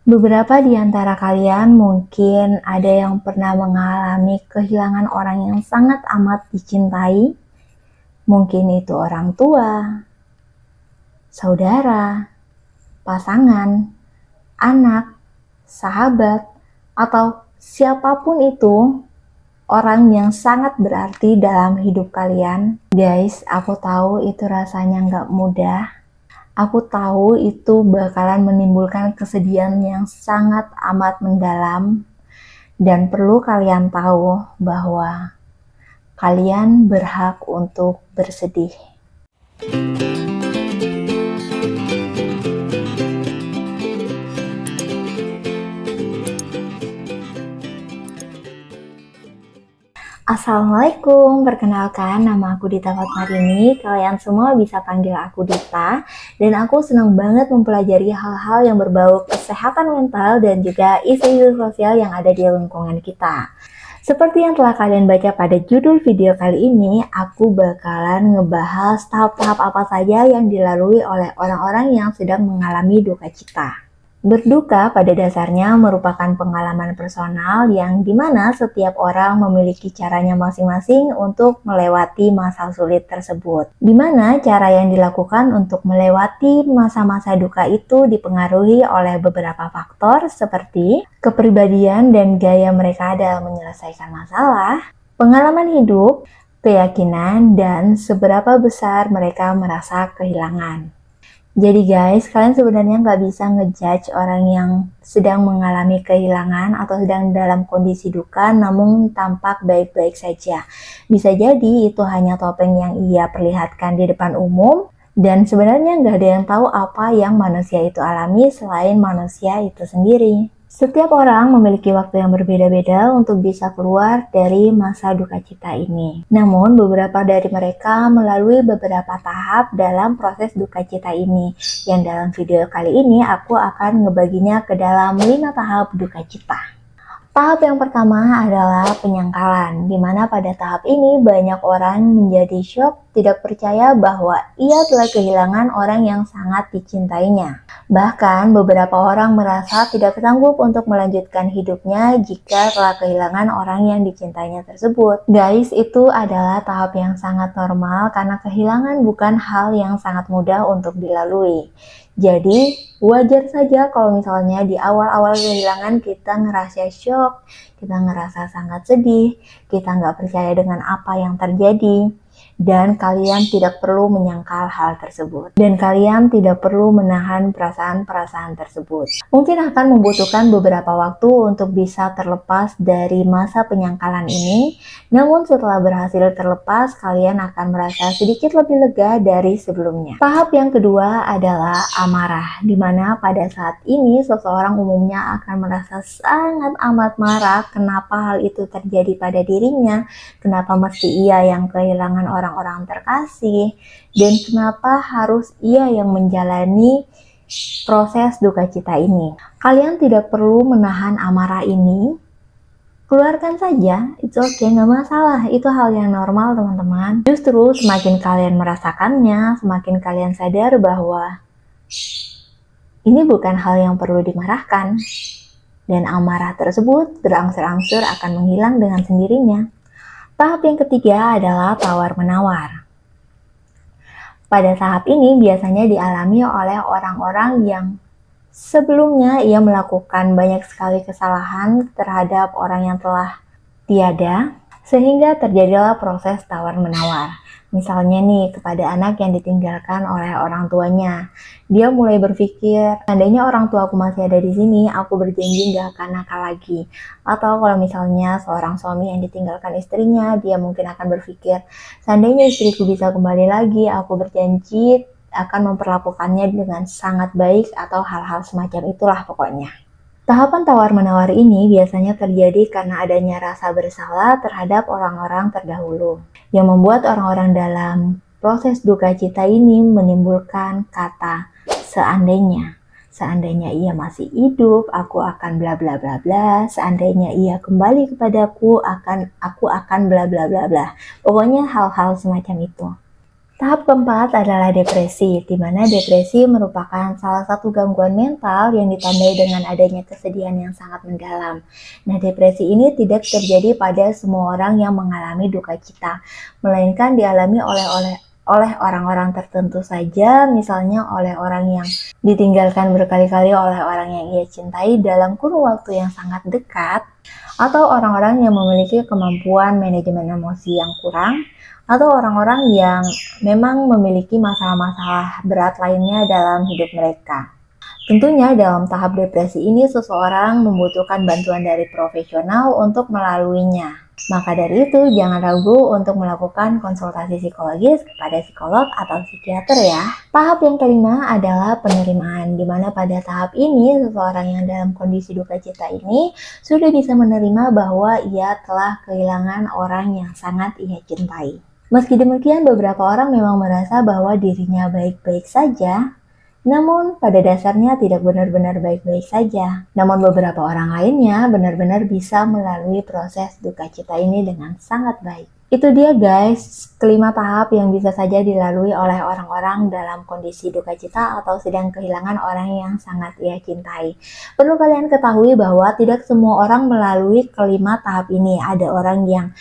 Beberapa di antara kalian mungkin ada yang pernah mengalami kehilangan orang yang sangat amat dicintai. Mungkin itu orang tua, saudara, pasangan, anak, sahabat, atau siapapun itu orang yang sangat berarti dalam hidup kalian. Guys, aku tahu itu rasanya nggak mudah. Aku tahu itu bakalan menimbulkan kesedihan yang sangat amat mendalam. Dan perlu kalian tahu bahwa kalian berhak untuk bersedih. Assalamualaikum, perkenalkan nama aku Dita Fatmarini. Kalian semua bisa panggil aku Dita. Dan aku senang banget mempelajari hal-hal yang berbau kesehatan mental dan juga isu-isu sosial yang ada di lingkungan kita. Seperti yang telah kalian baca pada judul video kali ini, aku bakalan ngebahas tahap-tahap apa saja yang dilalui oleh orang-orang yang sedang mengalami duka cita. Berduka pada dasarnya merupakan pengalaman personal yang dimana setiap orang memiliki caranya masing-masing untuk melewati masa sulit tersebut. Dimana cara yang dilakukan untuk melewati masa-masa duka itu dipengaruhi oleh beberapa faktor seperti kepribadian dan gaya mereka dalam menyelesaikan masalah, pengalaman hidup, keyakinan, dan seberapa besar mereka merasa kehilangan. Jadi guys, kalian sebenarnya nggak bisa ngejudge orang yang sedang mengalami kehilangan atau sedang dalam kondisi duka namun tampak baik-baik saja. Bisa jadi itu hanya topeng yang ia perlihatkan di depan umum dan sebenarnya nggak ada yang tahu apa yang manusia itu alami selain manusia itu sendiri. Setiap orang memiliki waktu yang berbeda-beda untuk bisa keluar dari masa duka cita ini. Namun, beberapa dari mereka melalui beberapa tahap dalam proses duka cita ini. Yang dalam video kali ini, aku akan ngebaginya ke dalam 5 tahap duka cita. Tahap yang pertama adalah penyangkalan, di mana pada tahap ini banyak orang menjadi syok, tidak percaya bahwa ia telah kehilangan orang yang sangat dicintainya. Bahkan beberapa orang merasa tidak sanggup untuk melanjutkan hidupnya jika telah kehilangan orang yang dicintainya tersebut. Guys, itu adalah tahap yang sangat normal karena kehilangan bukan hal yang sangat mudah untuk dilalui. Jadi, wajar saja kalau misalnya di awal-awal kehilangan kita ngerasa syok, kita ngerasa sangat sedih, kita nggak percaya dengan apa yang terjadi, dan kalian tidak perlu menyangkal hal tersebut. Dan kalian tidak perlu menahan perasaan-perasaan tersebut. Mungkin akan membutuhkan beberapa waktu untuk bisa terlepas dari masa penyangkalan ini, namun setelah berhasil terlepas, kalian akan merasa sedikit lebih lega dari sebelumnya. Tahap yang kedua adalah amarah, di mana pada saat ini seseorang umumnya akan merasa sangat amat marah kenapa hal itu terjadi pada dirinya, kenapa mesti ia yang kehilangan orang-orang terkasih, dan kenapa harus ia yang menjalani proses duka cita ini. Kalian tidak perlu menahan amarah ini, keluarkan saja, it's okay, nggak masalah, itu hal yang normal teman-teman. Justru semakin kalian merasakannya, semakin kalian sadar bahwa ini bukan hal yang perlu dimarahkan, dan amarah tersebut berangsur-angsur akan menghilang dengan sendirinya. Tahap yang ketiga adalah tawar-menawar. Pada tahap ini biasanya dialami oleh orang-orang yang sebelumnya ia melakukan banyak sekali kesalahan terhadap orang yang telah tiada, sehingga terjadilah proses tawar-menawar. Misalnya nih, kepada anak yang ditinggalkan oleh orang tuanya. Dia mulai berpikir, seandainya orang tua aku masih ada di sini, aku berjanji gak akan nakal lagi. Atau kalau misalnya seorang suami yang ditinggalkan istrinya, dia mungkin akan berpikir, seandainya istriku bisa kembali lagi, aku berjanji akan memperlakukannya dengan sangat baik atau hal-hal semacam itulah pokoknya. Tahapan tawar-menawar ini biasanya terjadi karena adanya rasa bersalah terhadap orang-orang terdahulu, yang membuat orang-orang dalam proses duka cita ini menimbulkan kata seandainya. Seandainya ia masih hidup, aku akan bla bla bla bla. Seandainya ia kembali kepadaku, aku akan bla bla bla bla. Pokoknya hal-hal semacam itu. Tahap keempat adalah depresi, di mana depresi merupakan salah satu gangguan mental yang ditandai dengan adanya kesedihan yang sangat mendalam. Nah, depresi ini tidak terjadi pada semua orang yang mengalami duka cita, melainkan dialami oleh orang-orang tertentu saja, misalnya oleh orang yang ditinggalkan berkali-kali oleh orang yang ia cintai dalam kurun waktu yang sangat dekat, atau orang-orang yang memiliki kemampuan manajemen emosi yang kurang, atau orang-orang yang memang memiliki masalah-masalah berat lainnya dalam hidup mereka. Tentunya dalam tahap depresi ini seseorang membutuhkan bantuan dari profesional untuk melaluinya. Maka dari itu jangan ragu untuk melakukan konsultasi psikologis kepada psikolog atau psikiater ya. Tahap yang kelima adalah penerimaan, di mana pada tahap ini seseorang yang dalam kondisi duka cita ini sudah bisa menerima bahwa ia telah kehilangan orang yang sangat ia cintai. Meski demikian, beberapa orang memang merasa bahwa dirinya baik-baik saja, namun pada dasarnya tidak benar-benar baik-baik saja. Namun beberapa orang lainnya benar-benar bisa melalui proses duka cita ini dengan sangat baik. Itu dia guys, kelima tahap yang bisa saja dilalui oleh orang-orang dalam kondisi duka cita atau sedang kehilangan orang yang sangat ia cintai. Perlu kalian ketahui bahwa tidak semua orang melalui kelima tahap ini. Ada orang yang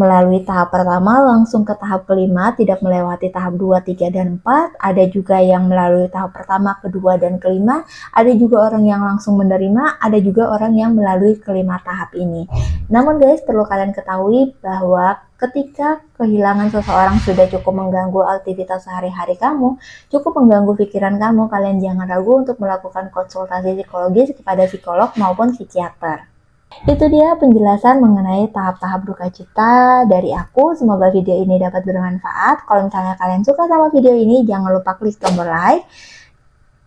melalui tahap pertama langsung ke tahap kelima, tidak melewati tahap 2, 3, dan 4. Ada juga yang melalui tahap pertama, kedua, dan kelima. Ada juga orang yang langsung menerima, ada juga orang yang melalui kelima tahap ini. Namun guys, perlu kalian ketahui bahwa ketika kehilangan seseorang sudah cukup mengganggu aktivitas sehari-hari kamu, cukup mengganggu pikiran kamu, kalian jangan ragu untuk melakukan konsultasi psikologis kepada psikolog maupun psikiater. Itu dia penjelasan mengenai tahap-tahap duka cita dari aku. Semoga video ini dapat bermanfaat. Kalau misalnya kalian suka sama video ini, jangan lupa klik tombol like.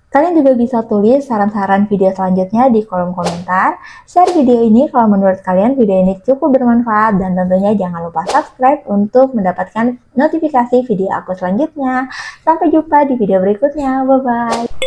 Kalian juga bisa tulis saran-saran video selanjutnya di kolom komentar. Share video ini kalau menurut kalian video ini cukup bermanfaat. Dan tentunya jangan lupa subscribe untuk mendapatkan notifikasi video aku selanjutnya. Sampai jumpa di video berikutnya. Bye-bye.